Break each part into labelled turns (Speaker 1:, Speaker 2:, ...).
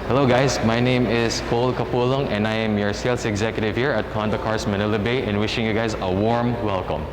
Speaker 1: Hello guys, my name is Cole Capulong and I am your sales executive here at Honda Cars Manila Bay and wishing you guys a warm welcome.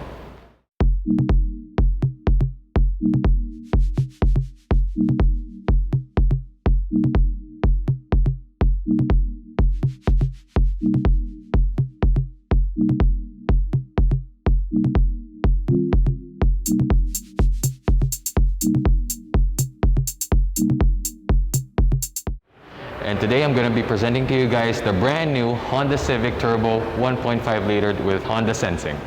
Speaker 1: And today I'm going to be presenting to you guys the brand new Honda Civic Turbo 1.5 liter with Honda Sensing.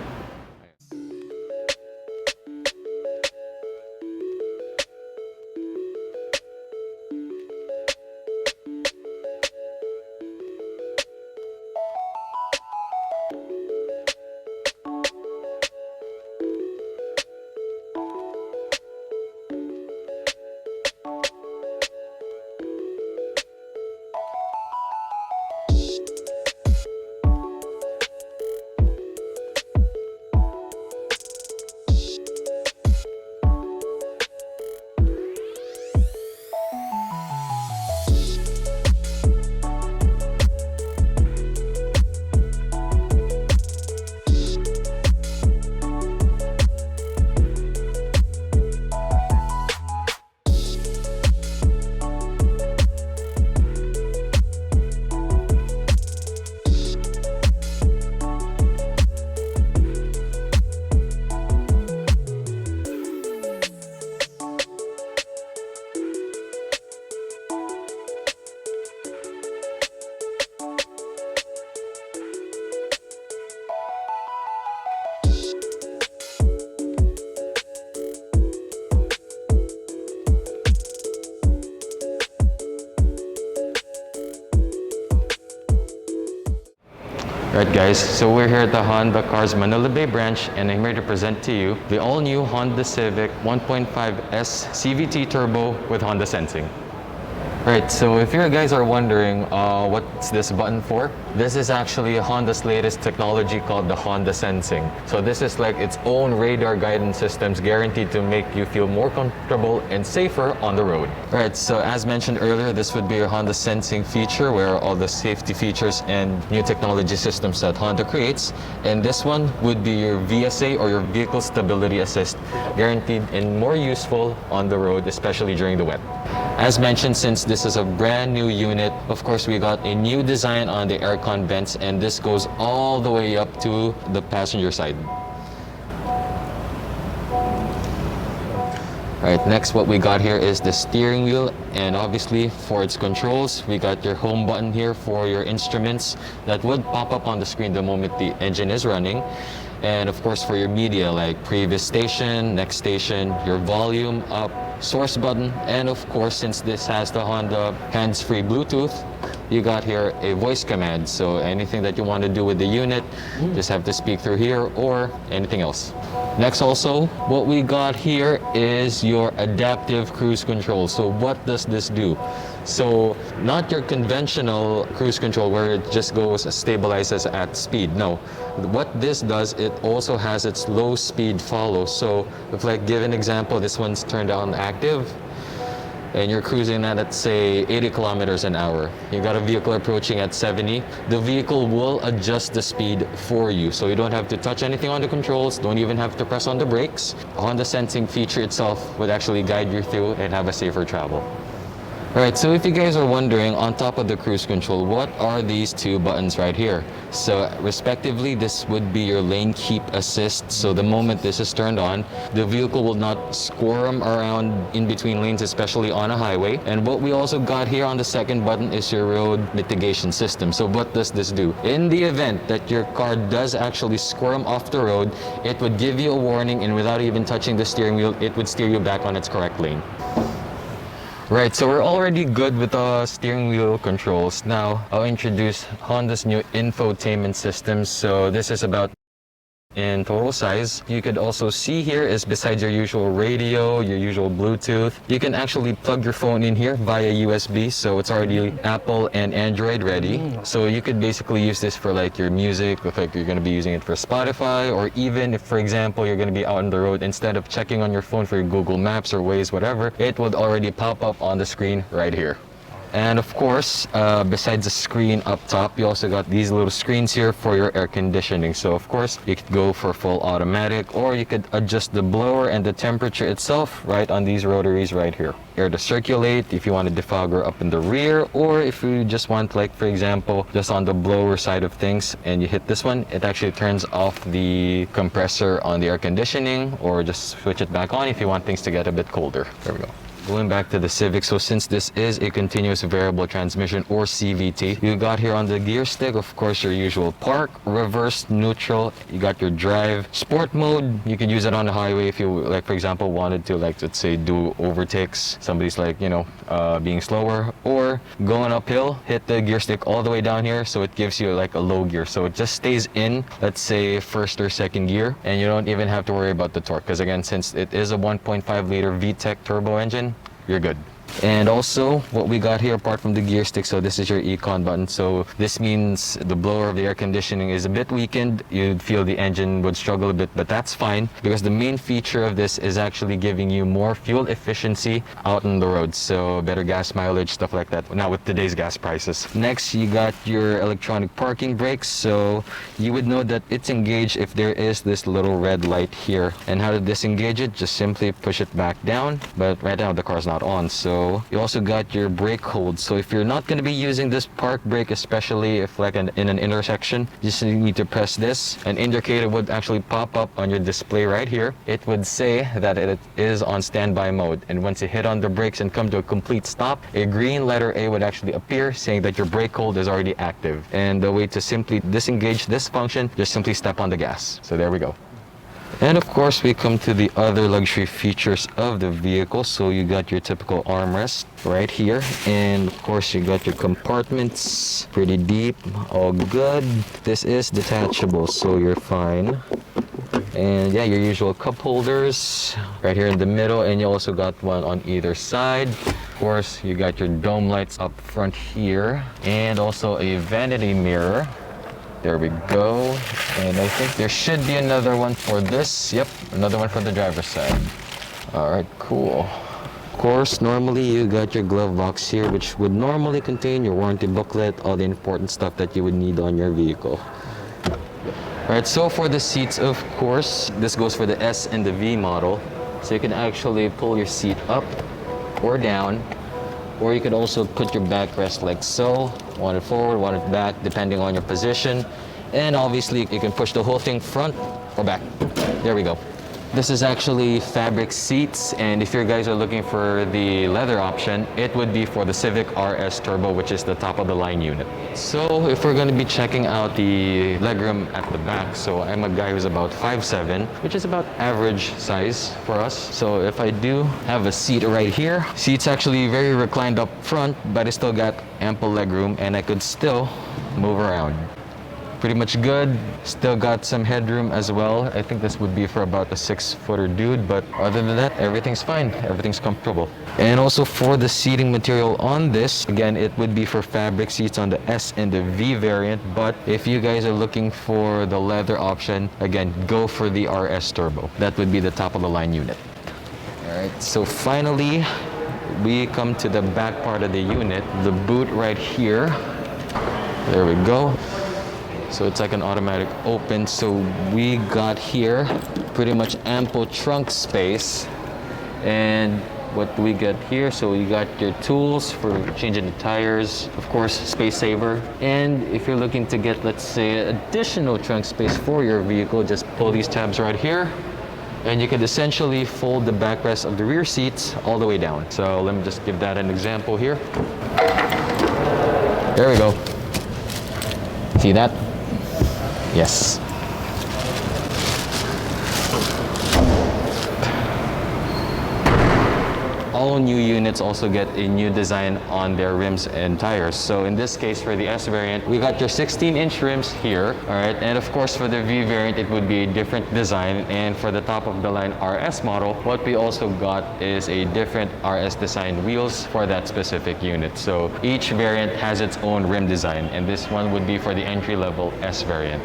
Speaker 1: Right guys, so we're here at the Honda Cars Manila Bay branch and I'm here to present to you the all-new Honda Civic 1.5S CVT Turbo with Honda Sensing. Right, so if you guys are wondering what's this button for, this is actually Honda's latest technology called the Honda Sensing. So this is like its own radar guidance systems guaranteed to make you feel more comfortable and safer on the road. Right, so as mentioned earlier, this would be your Honda Sensing feature where all the safety features and new technology systems that Honda creates. And this one would be your VSA or your Vehicle Stability Assist, guaranteed and more useful on the road, especially during the wet. As mentioned, since this is a brand new unit, of course we got a new design on the aircon vents and this goes all the way up to the passenger side. Alright, next what we got here is the steering wheel, and obviously for its controls, we got your home button here for your instruments that would pop up on the screen the moment the engine is running. And of course for your media like previous station, next station, your volume up, source button, and of course since this has the Honda hands-free Bluetooth, you got here a voice command. So anything that you want to do with the unit, just have to speak through here or anything else. Next also, what we got here is your adaptive cruise control. So what does this do? So not your conventional cruise control where it just goes stabilizes at speed. No, what this does, it also has its low speed follow. So if like give an example, this one's turned on active and you're cruising at, let's say, 80 kilometers an hour. You got a vehicle approaching at 70. The vehicle will adjust the speed for you. So you don't have to touch anything on the controls, don't even have to press on the brakes. Honda Sensing feature itself would actually guide you through and have a safer travel. Alright, so if you guys are wondering, on top of the cruise control, what are these two buttons right here? So respectively, this would be your lane keep assist. So the moment this is turned on, the vehicle will not squirm around in between lanes, especially on a highway. And what we also got here on the second button is your road mitigation system. So what does this do? In the event that your car does actually squirm off the road, it would give you a warning, and without even touching the steering wheel, it would steer you back on its correct lane. Right, so we're already good with the steering wheel controls. Now, I'll introduce Honda's new infotainment system. So this is about in total size. You could also see here is besides your usual radio, your usual Bluetooth, you can actually plug your phone in here via USB. So it's already Apple and Android ready. So you could basically use this for like your music, if like you're going to be using it for Spotify, or even if, for example, you're going to be out on the road, instead of checking on your phone for your Google Maps or Waze, whatever, it would already pop up on the screen right here. And of course, besides the screen up top, you also got these little screens here for your air conditioning. So of course, you could go for full automatic, or you could adjust the blower and the temperature itself right on these rotaries right here. Air to circulate if you want a defogger up in the rear, or if you just want, like for example, just on the blower side of things, and you hit this one, it actually turns off the compressor on the air conditioning, or just switch it back on if you want things to get a bit colder. There we go. Going back to the Civic, so since this is a continuous variable transmission, or CVT, you got here on the gear stick, of course, your usual park, reverse, neutral. You got your drive, sport mode. You could use it on the highway if you, like for example, wanted to, like, let's say, do overtakes. Somebody's like, you know, being slower, or going uphill, hit the gear stick all the way down here, so it gives you like a low gear. So it just stays in, let's say, first or second gear, and you don't even have to worry about the torque, because again, since it is a 1.5 liter VTEC turbo engine, you're good. And also, what we got here apart from the gear stick, so this is your econ button. So this means the blower of the air conditioning is a bit weakened. You'd feel the engine would struggle a bit, but that's fine, because the main feature of this is actually giving you more fuel efficiency out on the road. So better gas mileage, stuff like that, now with today's gas prices. Next, you got your electronic parking brakes. So you would know that it's engaged if there is this little red light here. And how to disengage it? Just simply push it back down. But right now the car's not on, so you also got your brake hold. So if you're not going to be using this park brake, especially if like in an intersection, you just need to press this. An indicator would actually pop up on your display right here. It would say that it is on standby mode, and once you hit on the brakes and come to a complete stop, a green letter A would actually appear saying that your brake hold is already active. And the way to simply disengage this function, just simply step on the gas. So there we go. And of course, we come to the other luxury features of the vehicle. So you got your typical armrest right here, and of course you got your compartments, pretty deep, all good. This is detachable, so you're fine. And yeah, your usual cup holders right here in the middle, and you also got one on either side. Of course, you got your dome lights up front here, and also a vanity mirror. There we go. And I think there should be another one for this. Yep, another one for the driver's side. All right, cool. Of course, normally you got your glove box here, which would normally contain your warranty booklet, all the important stuff that you would need on your vehicle. All right, so for the seats, of course, this goes for the S and the V model. So you can actually pull your seat up or down, or you could also put your backrest like so. Want it forward, want it back, depending on your position. And obviously, you can push the whole thing front or back. There we go. This is actually fabric seats, and if you guys are looking for the leather option, it would be for the Civic RS Turbo, which is the top of the line unit. So if we're going to be checking out the legroom at the back, so I'm a guy who's about 5'7", which is about average size for us. So if I do have a seat right here, seat's actually very reclined up front, but I still got ample legroom, and I could still move around. Pretty much good. Still got some headroom as well. I think this would be for about a 6-footer dude, but other than that, everything's fine. Everything's comfortable. And also for the seating material on this, again, it would be for fabric seats on the S and the V variant, but if you guys are looking for the leather option, again, go for the RS Turbo. That would be the top of the line unit. All right, so finally, we come to the back part of the unit, the boot right here. There we go. So it's like an automatic open. So we got here pretty much ample trunk space. And what do we get here? So you got your tools for changing the tires, of course, space saver. And if you're looking to get, let's say, additional trunk space for your vehicle, just pull these tabs right here. And you could essentially fold the backrest of the rear seats all the way down. So let me just give that an example here. There we go. See that? Yes. All new units also get a new design on their rims and tires. So in this case, for the S variant, we got your 16-inch rims here, all right? And of course, for the V variant, it would be a different design. And for the top of the line RS model, what we also got is a different RS design wheels for that specific unit. So each variant has its own rim design, and this one would be for the entry-level S variant.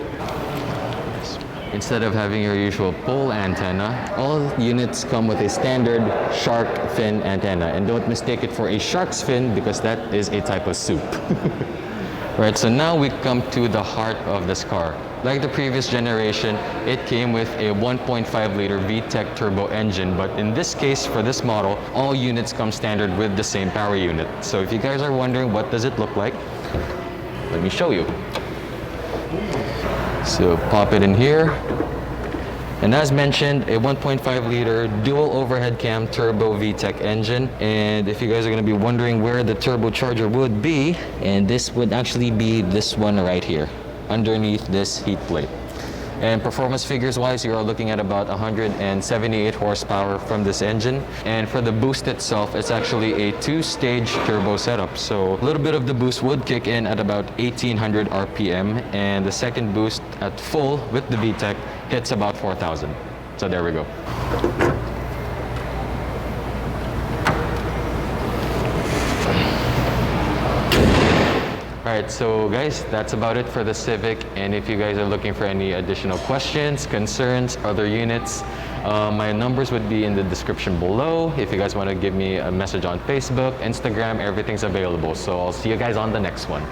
Speaker 1: Instead of having your usual pole antenna, all units come with a standard shark fin antenna. And don't mistake it for a shark's fin because that is a type of soup. Right, so now we come to the heart of this car. Like the previous generation, it came with a 1.5 liter VTEC turbo engine, but in this case, for this model, all units come standard with the same power unit. So if you guys are wondering what does it look like, let me show you. So pop it in here. And as mentioned, a 1.5 liter dual overhead cam turbo VTEC engine. And if you guys are going to be wondering where the turbocharger would be, and this would actually be this one right here, underneath this heat plate. And performance figures wise, you are looking at about 178 horsepower from this engine. And for the boost itself, it's actually a 2-stage turbo setup. So a little bit of the boost would kick in at about 1800 RPM, and the second boost at full with the VTEC hits about 4000. So there we go. Alright, so guys, that's about it for the Civic, and if you guys are looking for any additional questions, concerns, other units, my numbers would be in the description below. If you guys want to give me a message on Facebook, Instagram, everything's available. So I'll see you guys on the next one.